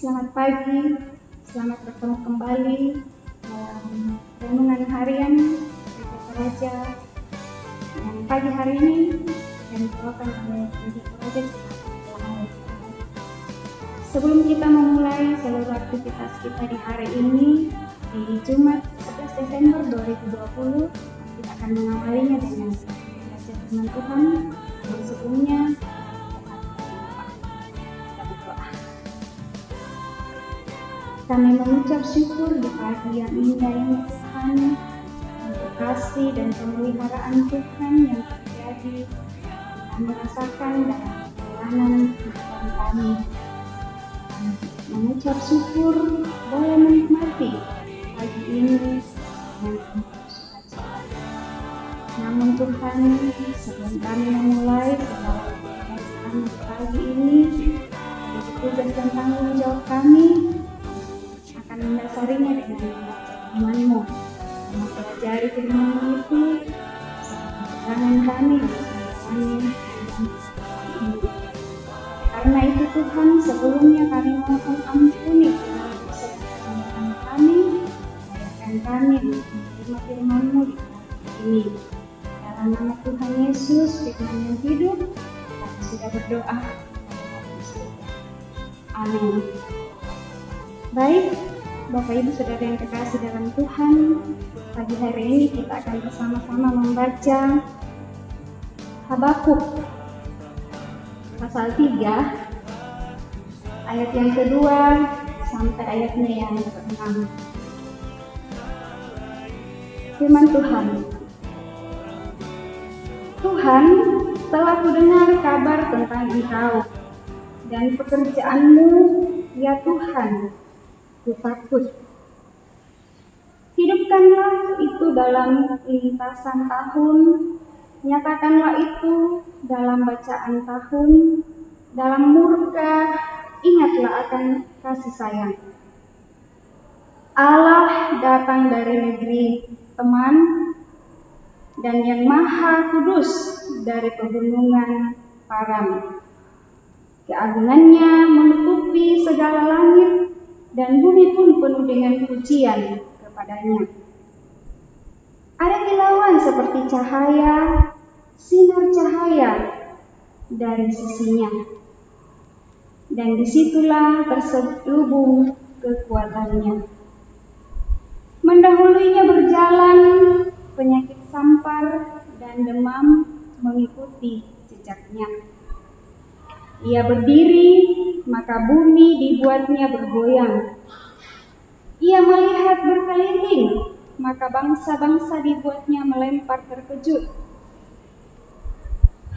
Selamat pagi, selamat bertemu kembali dalam renungan harian Gereja Raja yang pagi hari ini yang dibawakan oleh Gereja Raja. Sebelum kita memulai seluruh aktivitas kita di hari ini, di Jumat 11 Desember 2020, kita akan mengawalinya dengan membaca firman Tuhan. Dan sebelumnya, kami mengucap syukur di pagi yang indah ini Tuhan, untuk kasih dan pemeliharaan Tuhan yang terjadi kami rasakan dalam perjalanan kehidupan kami. Kami mengucap syukur boleh menikmati pagi ini dengan sukacita. Namun Tuhan, sebelum kami memulai segala aktivitas kami di pagi ini, tugas dan tanggung jawab kami mendasarinya dengan membaca firman-Mu, mempelajari firman-Mu itu sebagai kami karena itu Tuhan, sebelumnya kami mohon ampuni kesalahan kami, ajarkan kami menerima firman-Mu di hari ini. Dalam nama Tuhan Yesus, firman yang hidup, kami sudah berdoa. Amin. Baik, Bapak Ibu Saudara yang terkasih dalam Tuhan, pagi hari ini kita akan bersama-sama membaca Habakuk pasal 3 ayat yang kedua sampai ayatnya yang ke-6. Firman Tuhan. Tuhan, telah kudengar kabar tentang Engkau dan pekerjaan-Mu, ya Tuhan. Takut. Hidupkanlah itu dalam lintasan tahun, nyatakanlah itu dalam bacaan tahun, dalam murka ingatlah akan kasih sayang. Allah datang dari negeri teman, dan yang maha kudus dari pegunungan Paran. Keagungannya menutupi segala langit, dan bumi pun penuh dengan pujian kepadanya. Ada kilauan seperti cahaya, sinar cahaya dari sisinya, dan disitulah terselubung kekuatannya. Mendahulunya berjalan penyakit sampar dan demam mengikuti jejaknya. Ia berdiri, maka bumi dibuatnya bergoyang. Ia melihat berkeliling, maka bangsa-bangsa dibuatnya melempar terkejut.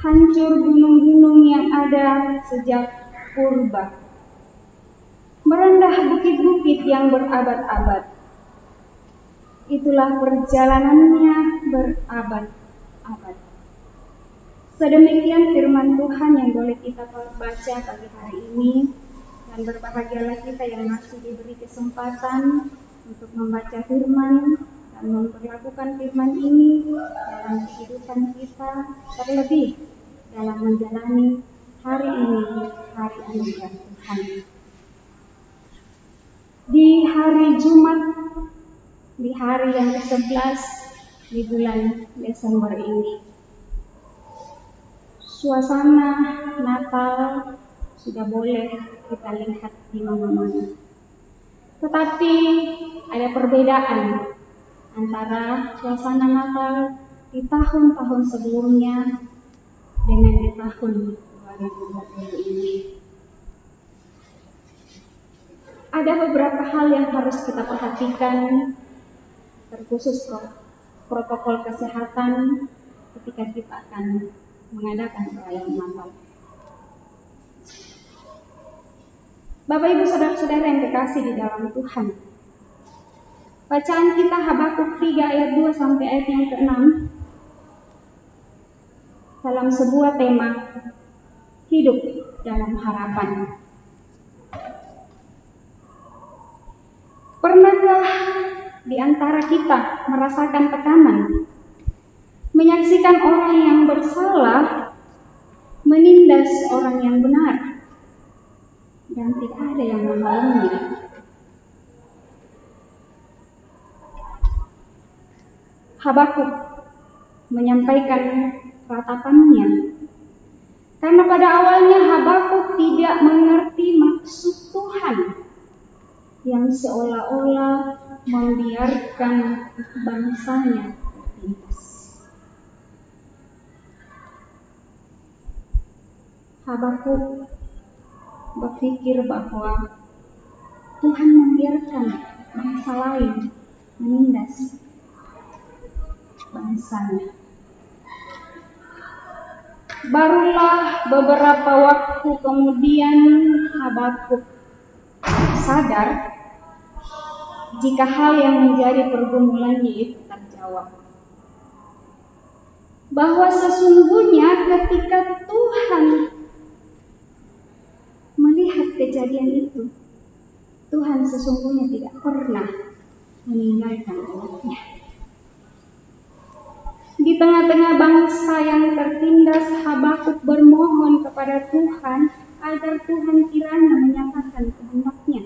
Hancur gunung-gunung yang ada sejak purba. Merendah bukit-bukit yang berabad-abad. Itulah perjalanannya berabad-abad. Sedemikian firman Tuhan yang boleh kita baca pagi hari ini, dan berbahagialah kita yang masih diberi kesempatan untuk membaca firman dan memperlakukan firman ini dalam kehidupan kita, terlebih dalam menjalani hari ini, hari anugerah Tuhan. Di hari Jumat, di hari yang ke-11 di bulan Desember ini, suasana Natal sudah boleh kita lihat di mana-mana. Tetapi ada perbedaan antara suasana Natal di tahun-tahun sebelumnya dengan di tahun 2020 ini. Ada beberapa hal yang harus kita perhatikan, terkhusus protokol kesehatan ketika kita akan mengadakan perayaan Natal. Bapak Ibu Saudara-saudara yang terkasih di dalam Tuhan, bacaan kita Habakuk 3 ayat 2 sampai ayat yang ke-6 dalam sebuah tema hidup dalam harapan. Pernahkah di antara kita merasakan tekanan, menyaksikan orang yang bersalah menindas orang yang benar, dan tidak ada yang menolongnya. Habakuk menyampaikan ratapannya, karena pada awalnya Habakuk tidak mengerti maksud Tuhan yang seolah-olah membiarkan bangsanya tertindas. Habakuk berpikir bahwa Tuhan membiarkan bangsa lain menindas bangsanya. Barulah beberapa waktu kemudian Habakuk sadar jika hal yang menjadi pergumulannya itu terjawab. Bahwa sesungguhnya ketika Tuhan melihat kejadian itu, Tuhan sesungguhnya tidak pernah meninggalkan umatnya. Di tengah-tengah bangsa yang tertindas, Habakuk bermohon kepada Tuhan agar Tuhan kiranya menyatakan kehendak-Nya.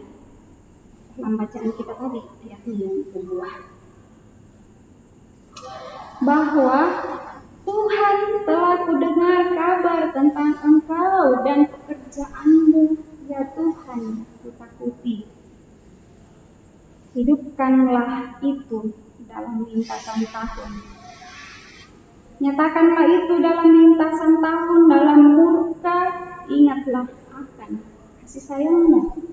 Dalam bacaan kita tadi, ayat yang kedua, bahwa Tuhan telah kudengar kabar tentang Engkau dan pekerjaan-Mu, ya Tuhan, kutakuti. Hidupkanlah itu dalam lintasan tahun. Nyatakanlah itu dalam lintasan tahun, dalam murka, ingatlah akan kasih sayang-Mu.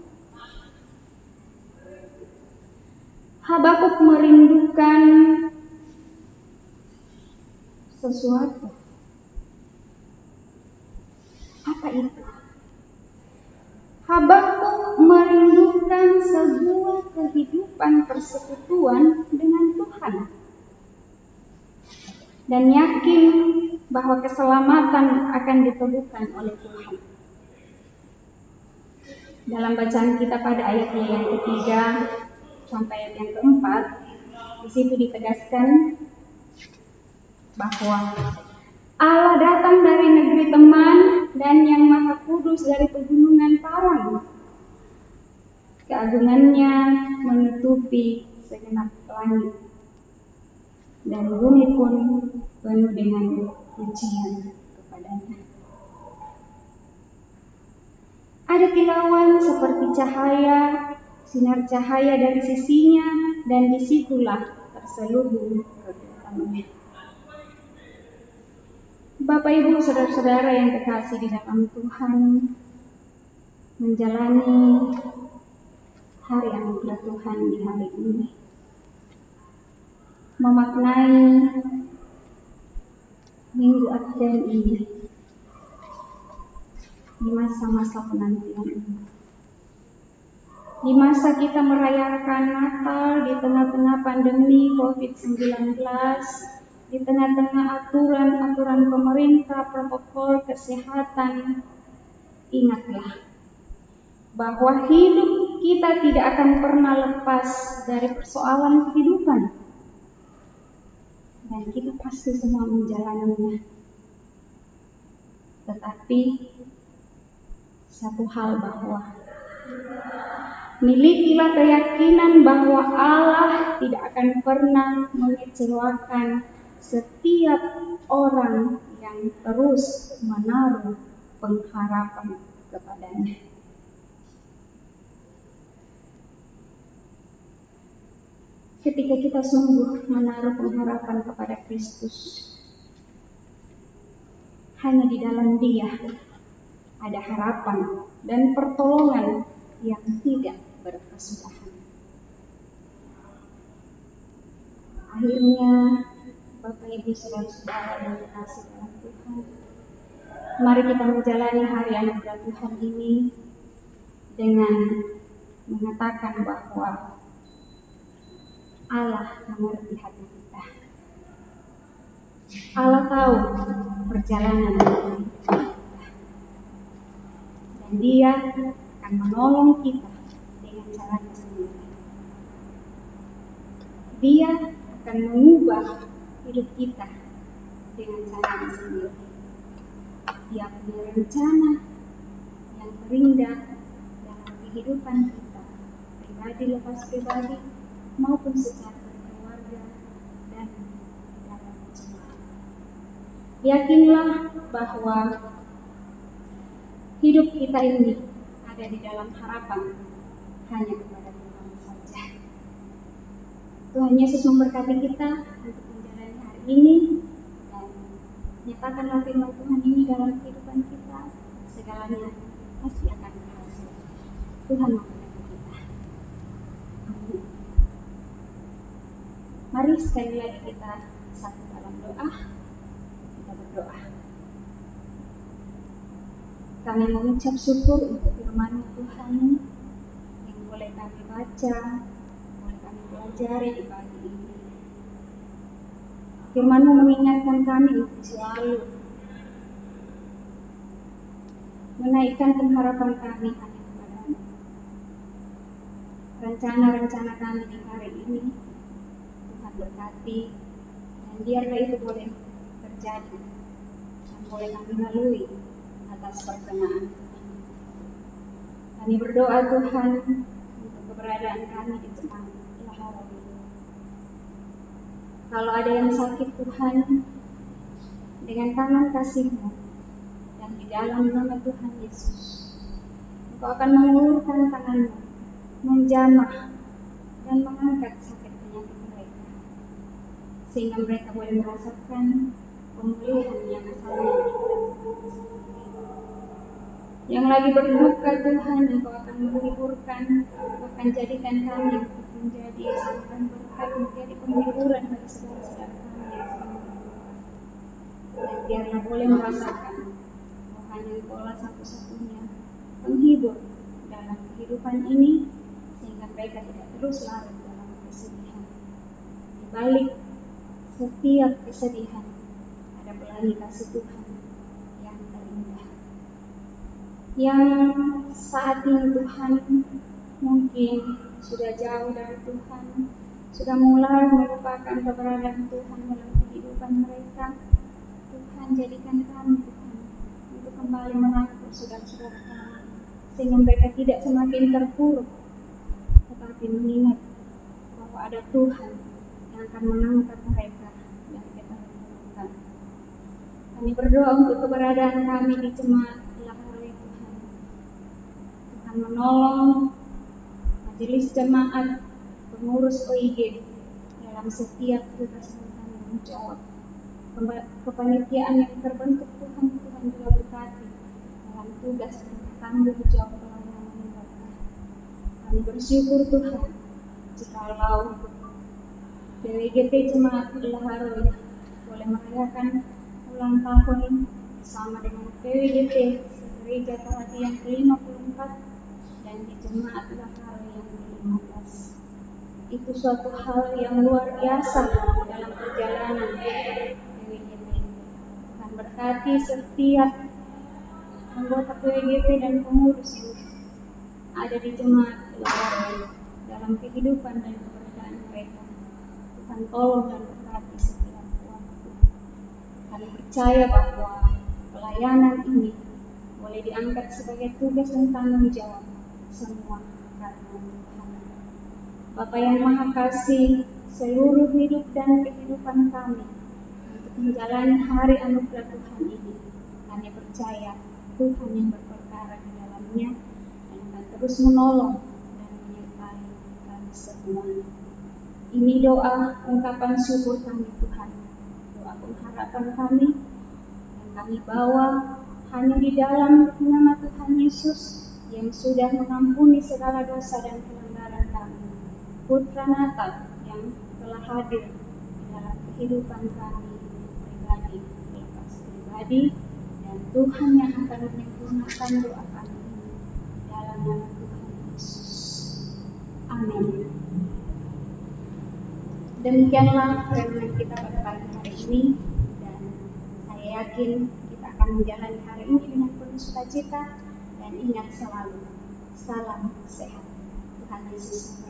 Habakuk merindukan sesuatu. Apa itu? Habakuk merindukan sebuah kehidupan persekutuan dengan Tuhan, dan yakin bahwa keselamatan akan ditemukan oleh Tuhan. Dalam bacaan kita pada ayat yang ketiga sampai ayat yang keempat, di situ ditegaskan bahwa Allah datang dari negeri Teman dan Yang Maha Kudus dari pegunungan Parang. Keagungannya menutupi segenap langit, dan bumi pun penuh dengan pujian kepadanya. Ada kilauan seperti cahaya, sinar cahaya dari sisinya, dan disitulah terselubung kegelapannya. Bapak Ibu saudara-saudara yang terkasih di dalam Tuhan, menjalani hari anugerah Tuhan di hari ini, memaknai Minggu Advent ini di masa-masa penantian ini, di masa kita merayakan Natal di tengah-tengah pandemi COVID-19, di tengah-tengah aturan-aturan pemerintah, protokol kesehatan, ingatlah bahwa hidup kita tidak akan pernah lepas dari persoalan kehidupan, dan kita pasti semua menjalaninya. Tetapi satu hal, bahwa milikilah keyakinan bahwa Allah tidak akan pernah mengecewakan setiap orang yang terus menaruh pengharapan kepadanya. Ketika kita sungguh menaruh pengharapan kepada Kristus, hanya di dalam Dia ada harapan dan pertolongan yang tidak berkesudahan. Akhirnya, Bapak Ibu saudara-saudara yang terkasih dalam Tuhan, mari kita menjalani hari anugerah Tuhan ini dengan mengatakan bahwa Allah mengerti hati kita. Allah tahu perjalanan kita, dan Dia akan menolong kita dengan caranya sendiri. Dia akan mengubah hidup kita dengan caranya sendiri. Dia punya rencana yang terindah dan kehidupan kita, pribadi lepas pribadi, maupun secara berkeluarga dan dalam jemaat. Yakinlah bahwa hidup kita ini ada di dalam harapan hanya kepada Tuhan saja. Tuhan Yesus memberkati kita untuk menjalani hari ini, dan nyatakanlah firman Tuhan ini dalam kehidupan kita, segalanya pasti akan berhasil. Tuhan memberkati kita. Amin. Mari sekali lagi kita satu dalam doa. Kita berdoa. Kami mengucap syukur untuk firman Tuhan yang boleh kami baca, boleh kami pelajari di pagi ini. Firman-Mu mengingatkan kami untuk selalu menaikkan pengharapan kami hanya kepada-Mu. Rencana-rencana kami di hari ini Tuhan berkati, dan biarlah itu boleh terjadi dan boleh kami lalui atas perkenaan Tuhan. Kami berdoa Tuhan untuk keberadaan kami di tengah lahar ini. Kalau ada yang sakit Tuhan, dengan tangan kasih-Mu dan di dalam nama Tuhan Yesus, Engkau akan mengulurkan tangan-Mu, menjamah dan mengangkat sakit penyakit mereka, sehingga mereka boleh merasakan pemulihan yang asalnya dari Tuhan. Yang lagi berduka Tuhan, Engkau akan menghiburkan, bahkan jadikan kami untuk menjadi saluran berkat, menjadi penghiburan bagi saudara-saudara kami yang sedang berduka. Dan biarlah boleh merasakan bahwa hanya Engkaulah satu-satunya penghibur dalam kehidupan ini, sehingga mereka tidak terus larut dalam kesedihan. Di balik setiap kesedihan ada pelangi kasih Tuhan yang terindah, yang saat ini Tuhan mungkin sudah jauh dari Tuhan, sudah mulai melupakan keberadaan Tuhan dalam kehidupan mereka. Tuhan, jadikan kami Tuhan untuk kembali merangkul saudara-saudara kami, sehingga mereka tidak semakin terpuruk, tetapi mengingat bahwa ada Tuhan yang akan mengangkat mereka dari keterpurukan. Kami berdoa untuk keberadaan kami di jemaat Lahar Tuhan. Tuhan menolong majelis jemaat, pengurus OIG dalam setiap tugas yang tanggung jawab. Kepanitiaan yang terbentuk Tuhan juga berkati dalam tugas dan tanggung jawab pelayanan mereka. Kami bersyukur Tuhan jikalau PWGT Jemaat Laharoy boleh merayakan ulang tahun bersama dengan PWGT Gereja Terhati yang ke-54 dan di Jemaat Laharoy yang ke-15. Itu suatu hal yang luar biasa dalam perjalanan PWGT. Tuhan berkati setiap anggota PWGT dan pengurus yang ada di Jemaat Laharoy dalam kehidupan dan keberadaan mereka. Tuhan tolong dan berkati setiap waktu. Kami percaya bahwa pelayanan ini boleh diangkat sebagai tugas dan tanggung jawab semua karena Tuhan. Bapa yang Maha Kasih, seluruh hidup dan kehidupan kami untuk menjalani hari anugerah Tuhan ini, kami percaya Tuhan yang berperkara di dalamnya dan akan terus menolong dan menyertai kami semua. Ini doa ungkapan syukur kami Tuhan, doa pengharapan kami yang kami bawa hanya di dalam nama Tuhan Yesus yang sudah mengampuni segala dosa dan pelanggaran kami, Putra Natal yang telah hadir di dalam kehidupan kami pribadi lepas pribadi, dan Tuhan yang akan menyempurnakan doa kami ini dalam nama Tuhan Yesus. Amin. Demikianlah firman kita pada pagi hari ini, dan saya yakin kita akan menjalani hari ini dengan penuh sukacita, dan ingat selalu, salam sehat. Tuhan Yesus.